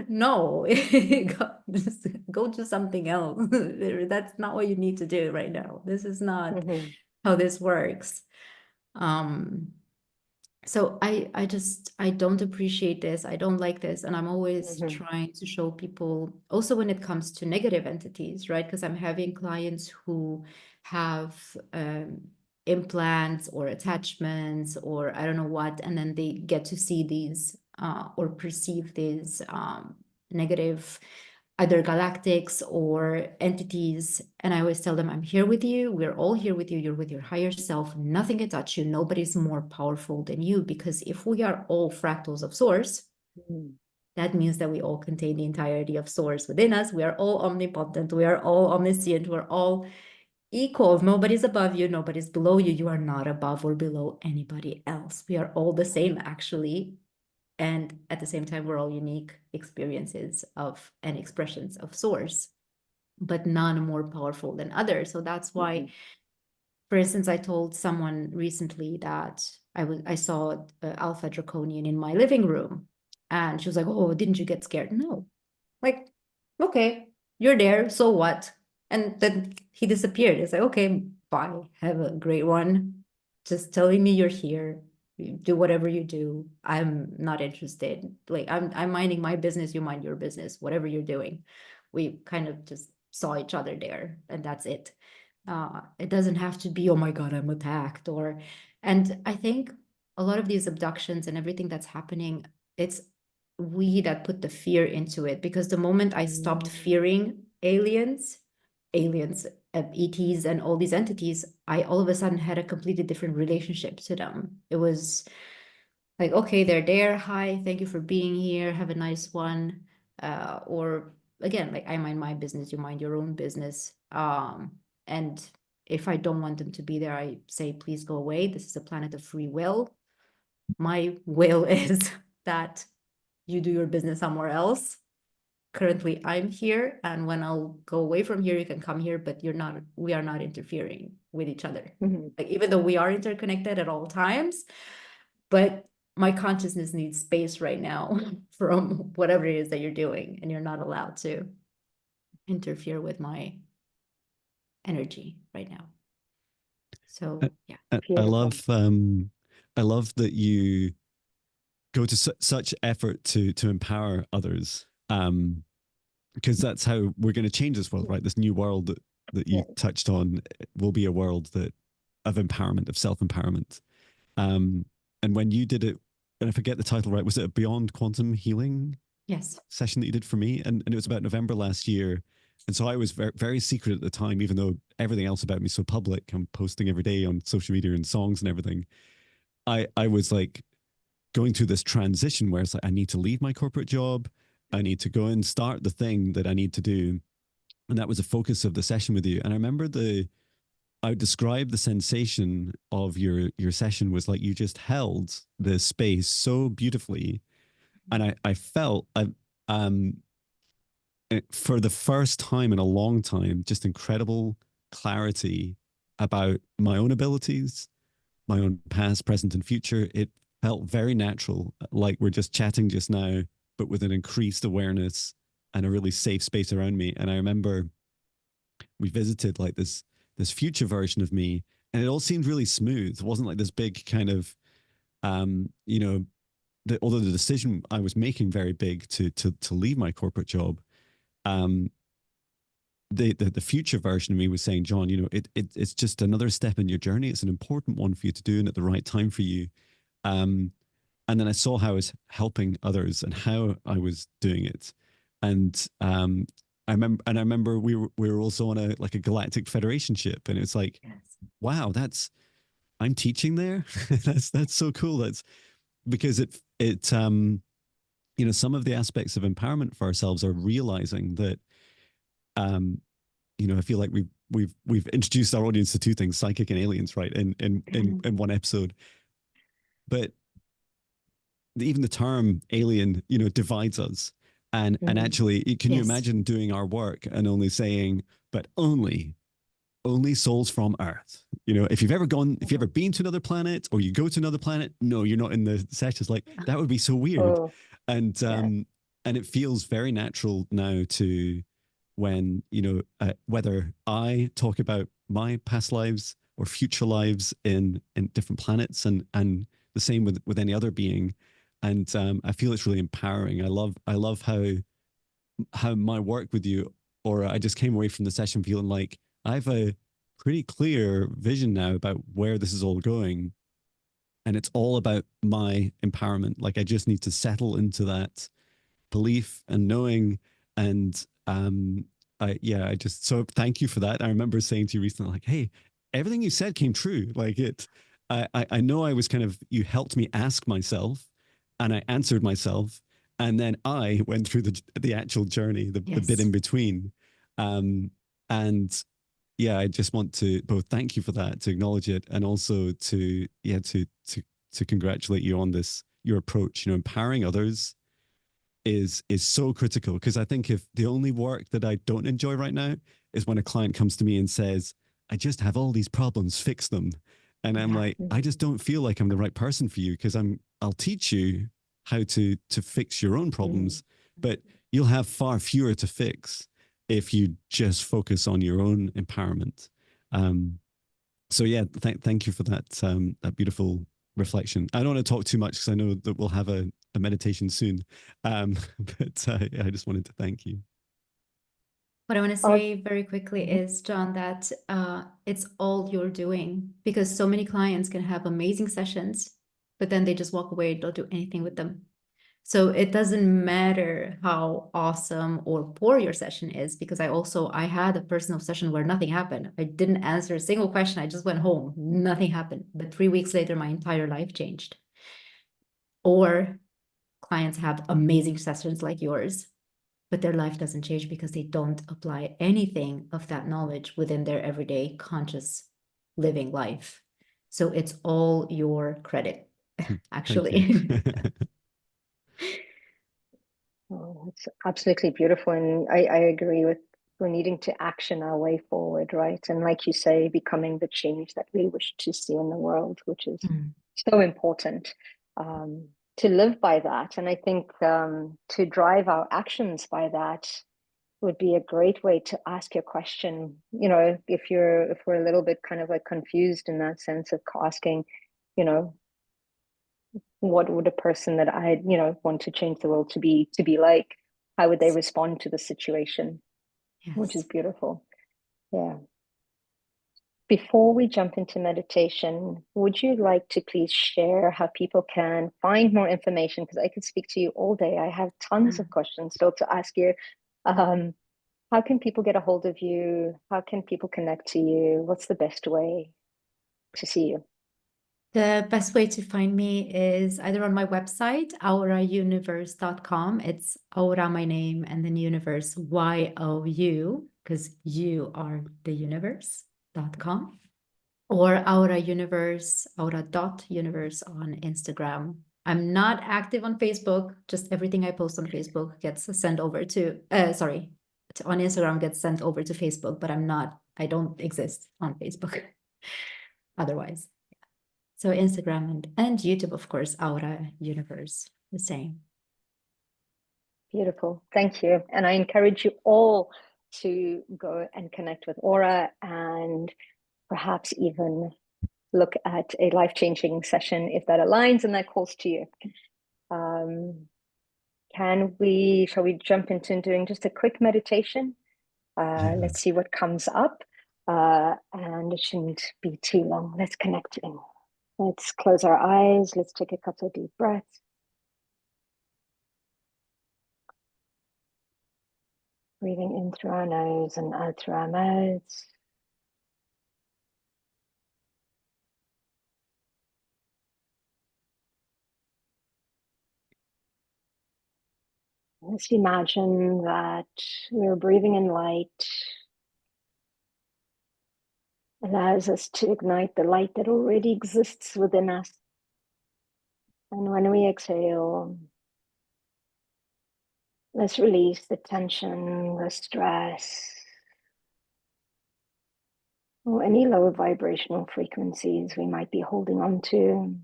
no, just go do something else. That's not what you need to do right now. This is not how this works. So I don't appreciate this. I don't like this. And I'm always trying to show people also when it comes to negative entities, right? Because I'm having clients who have implants or attachments or I don't know what, and then they get to see these or perceive these negative either galactics or entities. And I always tell them, I'm here with you. We're all here with you. You're with your higher self. Nothing can touch you. Nobody's more powerful than you. Because if we are all fractals of Source, that means that we all contain the entirety of Source within us. We are all omnipotent. We are all omniscient. We're all equal. Nobody's above you. Nobody's below you. You are not above or below anybody else. We are all the same, actually. And at the same time, we're all unique experiences of and expressions of Source, but none more powerful than others. So that's why, for instance, I told someone recently that I saw Alpha Draconian in my living room, and she was like, "Oh, didn't you get scared?" No, like, okay, you're there, so what? And then he disappeared. It's like, okay, bye, have a great one. Just telling me you're here. You do whatever you do. I'm not interested. Like I'm minding my business, you mind your business, whatever you're doing. We kind of just saw each other there, and that's it. It doesn't have to be, oh my God, I'm attacked, or, and I think a lot of these abductions and everything that's happening, it's we that put the fear into it, because the moment I stopped fearing aliens, aliens, ETs, and all these entities, I all of a sudden had a completely different relationship to them. It was like, okay, they're there. Hi, thank you for being here. Have a nice one. Or again, like I mind my business, you mind your own business. And if I don't want them to be there, I say, please go away. This is a planet of free will. My will is that you do your business somewhere else. Currently, I'm here, and when I'll go away from here, you can come here, but we are not interfering with each other. Like, even though we are interconnected at all times, but my consciousness needs space right now from whatever it is that you're doing, and you're not allowed to interfere with my energy right now. So yeah. I love that you go to such effort to empower others, because that's how we're going to change this world, right? This new world that you touched on will be a world of empowerment, of self-empowerment. And when you did it, and I forget the title, right? Was it a Beyond Quantum Healing session that you did for me? And it was about November last year. And so I was very, very secret at the time, even though everything else about me is so public. I'm posting every day on social media and songs and everything. I was like going through this transition where it's like, I need to leave my corporate job. I need to go and start the thing that I need to do. And that was the focus of the session with you. And I remember I would describe the sensation of your session was like you just held the space so beautifully. And I felt for the first time in a long time, just incredible clarity about my own abilities, my own past, present, and future. It felt very natural, like we're just chatting just now, but with an increased awareness and a really safe space around me. And I remember we visited like this future version of me, and it all seemed really smooth. It wasn't like this big kind of, although the decision I was making very big to leave my corporate job, the future version of me was saying, John, it's just another step in your journey. It's an important one for you to do, and at the right time for you. And then I saw how I was helping others and how I was doing it. And I remember we were also on a galactic federation ship, and it's like, wow, I'm teaching there. that's so cool. That's because some of the aspects of empowerment for ourselves are realizing that, I feel like we've introduced our audience to two things, psychic and aliens, right? In one episode, but even the term alien, divides us. And actually, can you imagine doing our work and only saying, but only souls from Earth? If you've ever been to another planet, or you go to another planet, no, you're not in the sessions. Like, that would be so weird. And it feels very natural now to when, whether I talk about my past lives or future lives in different planets, and the same with any other being. And I feel it's really empowering. I love how my work with you, or I just came away from the session feeling like I have a pretty clear vision now about where this is all going. And it's all about my empowerment. Like, I just need to settle into that belief and knowing. And so thank you for that. I remember saying to you recently, like, hey, everything you said came true. Like, I know I was you helped me ask myself, and I answered myself, and then I went through the actual journey, the bit in between. And yeah, I just want to both thank you for that, to acknowledge it, and also to congratulate you on your approach. Empowering others is so critical, because I think if the only work that I don't enjoy right now is when a client comes to me and says, I just have all these problems, fix them. And I'm like, I just don't feel like I'm the right person for you, because I'll teach you how to fix your own problems, but you'll have far fewer to fix if you just focus on your own empowerment. So yeah, thank you for that that beautiful reflection. I don't want to talk too much, because I know that we'll have a meditation soon, but I just wanted to thank you. What I want to say very quickly is, John, that it's all you're doing, because so many clients can have amazing sessions, but then they just walk away, don't do anything with them. So it doesn't matter how awesome or poor your session is, because I had a personal session where nothing happened. I didn't answer a single question. I just went home. Nothing happened. But 3 weeks later, my entire life changed. Or clients have amazing sessions like yours, but their life doesn't change because they don't apply anything of that knowledge within their everyday conscious living life. So it's all your credit, actually. Oh, it's absolutely beautiful. And I agree with we're needing to action our way forward, right? And like you say, becoming the change that we wish to see in the world, which is so important to live by that. And I think to drive our actions by that would be a great way to ask your question. You know, if we're a little bit kind of like confused in that sense of asking, you know, what would a person that I, you know, want to change the world to be like? How would they respond to the situation? Yes. Which is beautiful. Yeah. Before we jump into meditation, would you like to please share how people can find more information? Because I could speak to you all day. I have tons of questions still to ask you. How can people get a hold of you? How can people connect to you? What's the best way to see you? The best way to find me is either on my website, aurauniverse.com. It's Aura, my name, and then universe, YOU, because you are the universe.com. Or Aura Universe, aura.universe on Instagram. I'm not active on Facebook. Just everything I post on Facebook gets sent over to, on Instagram gets sent over to Facebook, but I don't exist on Facebook otherwise. So Instagram and YouTube, of course, Aura Universe, the same. Beautiful. Thank you. And I encourage you all to go and connect with Aura and perhaps even look at a life-changing session if that aligns and that calls to you. Shall we jump into doing just a quick meditation? Let's see what comes up. And it shouldn't be too long. Let's connect in. Let's close our eyes. Let's take a couple of deep breaths. Breathing in through our nose and out through our mouths. Let's imagine that we're breathing in light. Allows us to ignite the light that already exists within us. And when we exhale, let's release the tension, the stress, or any lower vibrational frequencies we might be holding on to.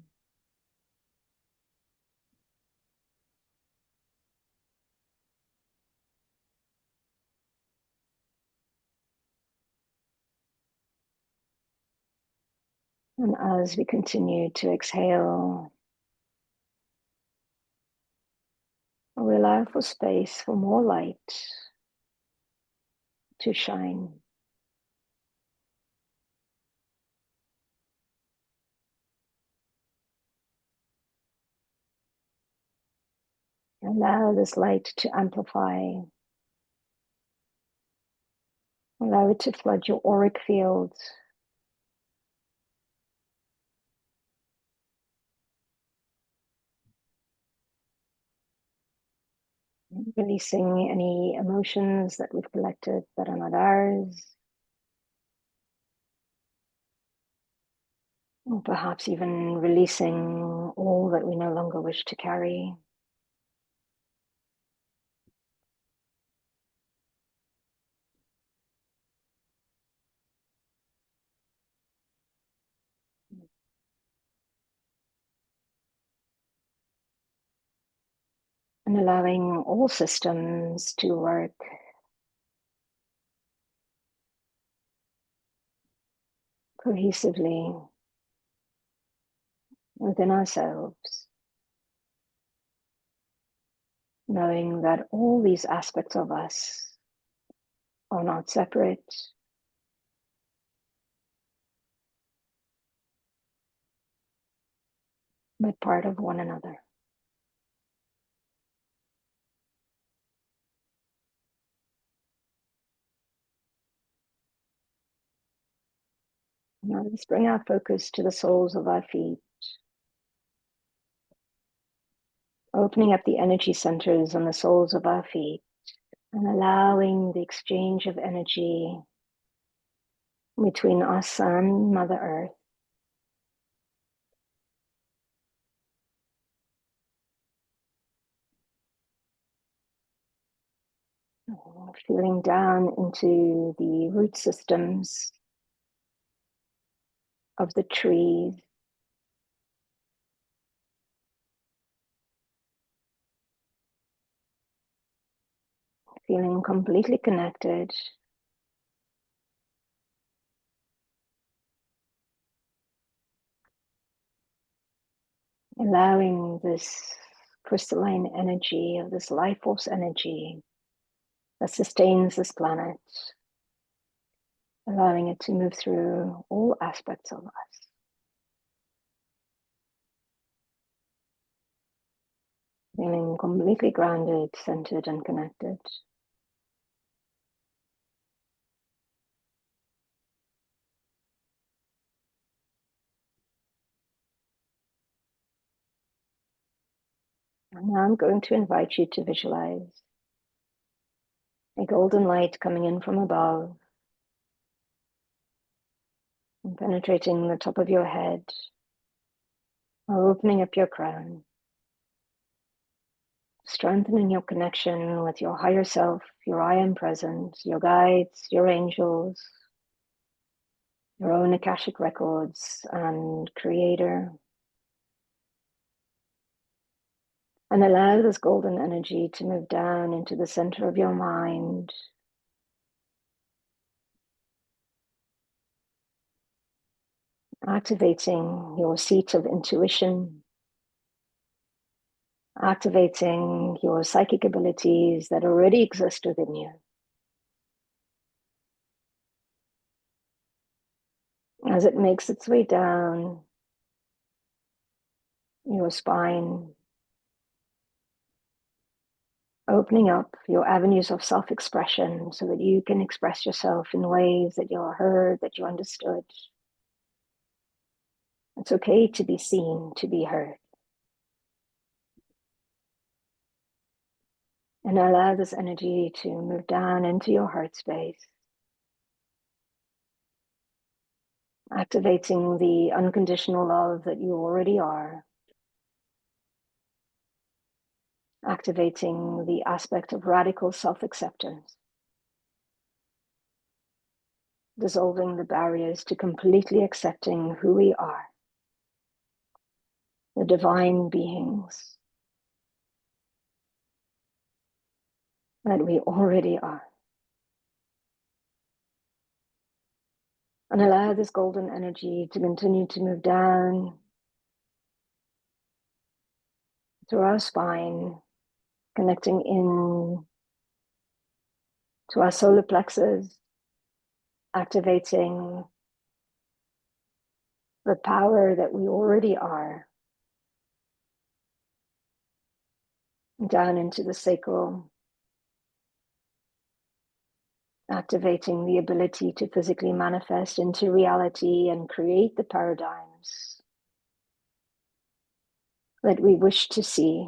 And as we continue to exhale, we allow for space for more light to shine. Allow this light to amplify. Allow it to flood your auric field. Releasing any emotions that we've collected that are not ours. Or perhaps even releasing all that we no longer wish to carry. And allowing all systems to work cohesively within ourselves, knowing that all these aspects of us are not separate, but part of one another. Now let's bring our focus to the soles of our feet, opening up the energy centers on the soles of our feet and allowing the exchange of energy between us and Mother Earth. Feeling down into the root systems of the trees. Feeling completely connected. Allowing this crystalline energy of this life force energy that sustains this planet, allowing it to move through all aspects of us. Feeling completely grounded, centered, and connected. And now I'm going to invite you to visualize a golden light coming in from above and penetrating the top of your head, opening up your crown, strengthening your connection with your higher self, your I am present, your guides, your angels, your own Akashic records and creator. And allow this golden energy to move down into the center of your mind, activating your seat of intuition, activating your psychic abilities that already exist within you. As it makes its way down your spine, opening up your avenues of self-expression so that you can express yourself in ways that you're heard, that you're understood. It's okay to be seen, to be heard. And allow this energy to move down into your heart space, activating the unconditional love that you already are, activating the aspect of radical self-acceptance, dissolving the barriers to completely accepting who we are, the divine beings that we already are. And allow this golden energy to continue to move down through our spine, connecting in to our solar plexus, activating the power that we already are, down into the sacral, activating the ability to physically manifest into reality and create the paradigms that we wish to see,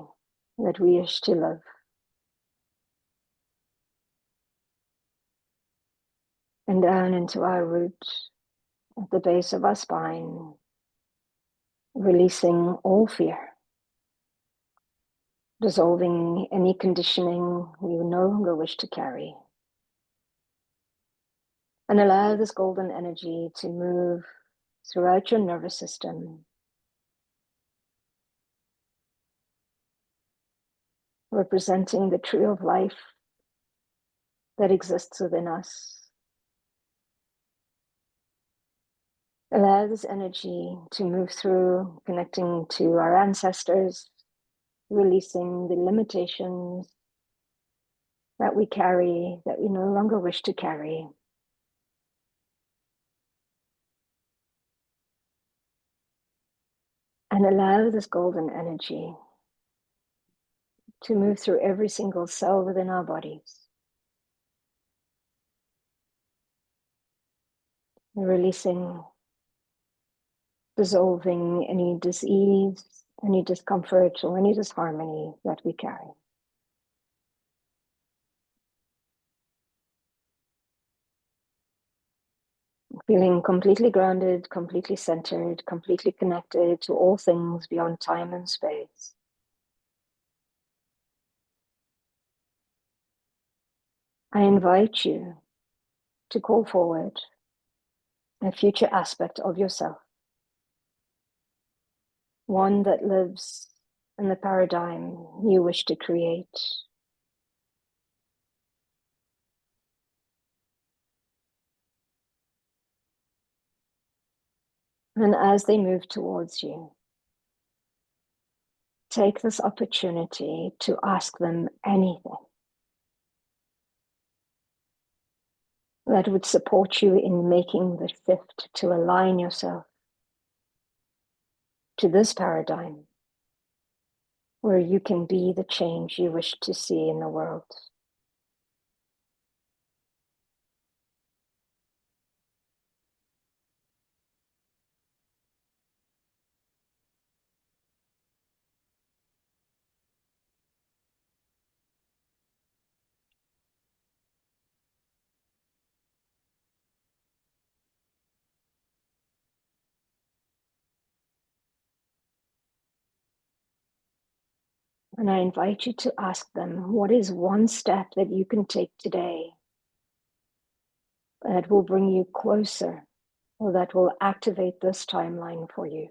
that we wish to live. And down into our root, at the base of our spine, releasing all fear, dissolving any conditioning we no longer wish to carry. And allow this golden energy to move throughout your nervous system, representing the tree of life that exists within us. Allow this energy to move through, connecting to our ancestors, releasing the limitations that we carry, that we no longer wish to carry. And allow this golden energy to move through every single cell within our bodies, releasing dissolving any disease, any discomfort, or any disharmony that we carry. Feeling completely grounded, completely centered, completely connected to all things beyond time and space. I invite you to call forward a future aspect of yourself, one that lives in the paradigm you wish to create. And as they move towards you, take this opportunity to ask them anything that would support you in making the shift to align yourself to this paradigm where you can be the change you wish to see in the world. And I invite you to ask them, what is one step that you can take today that will bring you closer, or that will activate this timeline for you?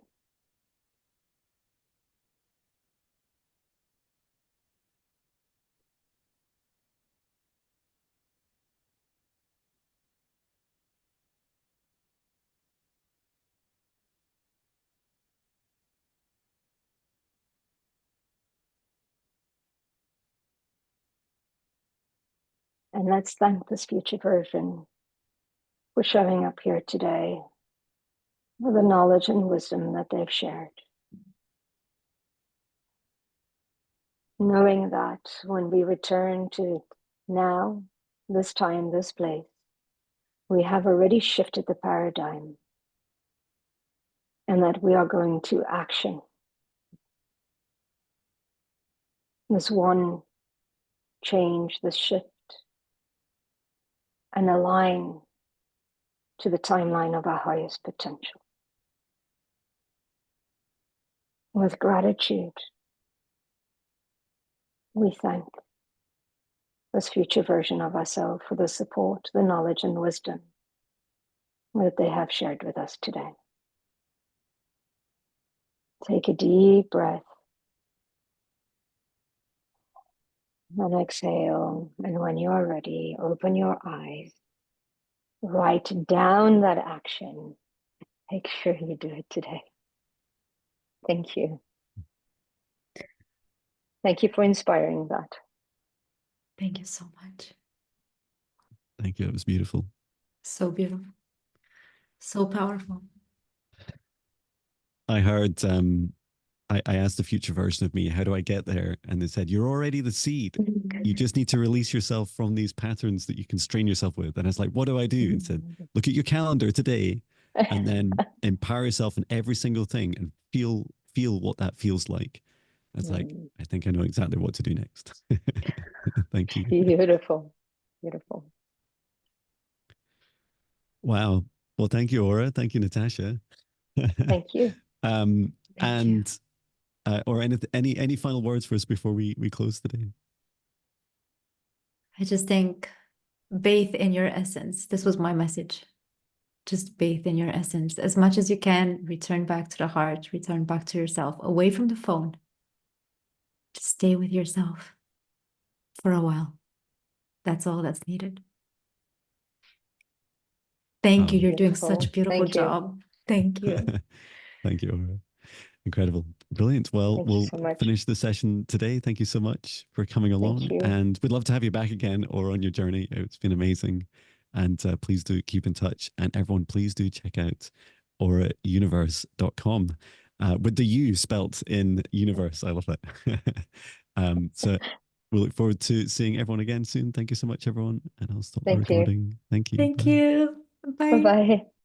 And let's thank this future version for showing up here today with the knowledge and wisdom that they've shared. Knowing that when we return to now, this time, this place, we have already shifted the paradigm, and that we are going to action. This one change, this shift, and align to the timeline of our highest potential. With gratitude, we thank this future version of ourselves for the support, the knowledge, and wisdom that they have shared with us today. Take a deep breath and exhale. And when you are ready, open your eyes. Write down that action. Make sure you do it today. Thank you. Thank you for inspiring that. Thank you so much. Thank you. It was beautiful. So beautiful. So powerful. I heard, I asked the future version of me, how do I get there? And they said, you're already the seed. You just need to release yourself from these patterns that you constrain yourself with. And I was like, what do I do? And said, look at your calendar today and then empower yourself in every single thing and feel what that feels like. I was like, I think I know exactly what to do next. Thank you. Beautiful. Beautiful. Wow. Well, thank you, Aura. Thank you, Natasha. Thank you. And or any final words for us before we close today? I just think bathe in your essence. This was my message. Just bathe in your essence. As much as you can, return back to the heart, return back to yourself, away from the phone. Just stay with yourself for a while. That's all that's needed. Thank you. You're doing such a beautiful job. Thank you. Thank you, Aura. Incredible. Brilliant. Well, we'll finish the session today. Thank you so much for coming along. And we'd love to have you back again or on your journey. It's been amazing. And please do keep in touch. And everyone, please do check out aurauniverse.com with the U spelt in universe. I love it. So we look forward to seeing everyone again soon. Thank you so much, everyone. And I'll stop the recording. Thank you. Thank you. Bye. Bye-bye.